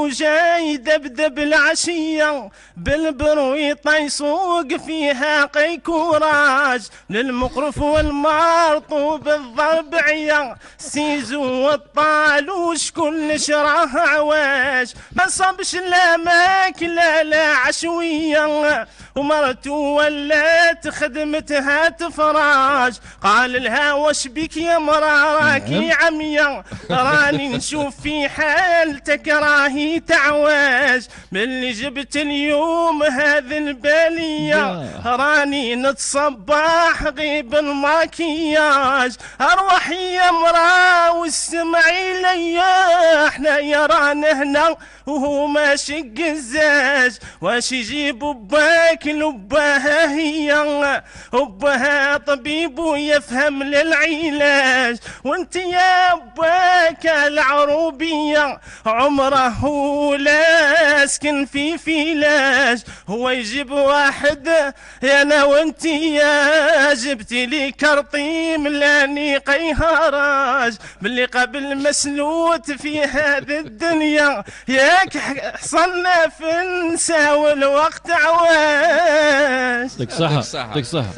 وجاي دبدب العشية بالبرويطة يسوق فيها قيكوراج للمقرف والمرطوب الضبعية سيزو والطالوش كل شراه عواج ما صبش لا ماكلة لا عشوية ومرته ولات خدمتها تفراج قال لها وش بك يا مرا راكي عمية راني نشوف في حالتك راهي تعواج من اللي جبت اليوم هذه البالية راني نتصبح غيب الماكياج اروح يا مرا واستمعي ليا احنا يا رانا هنا وهو ماشي قزاج واش يجيب باك لباها هي أبها طبيب ويفهم للعلاج وانت يا باك العروبية عمره لا اسكن في فيلاج هو يجيب واحد انا وانت يا جبتي لي كرطيم لاني قيهراج باللي قبل مسلوت في هذه الدنيا ياك حصلنا في نساوي الوقت عواش. يعطيك الصحة.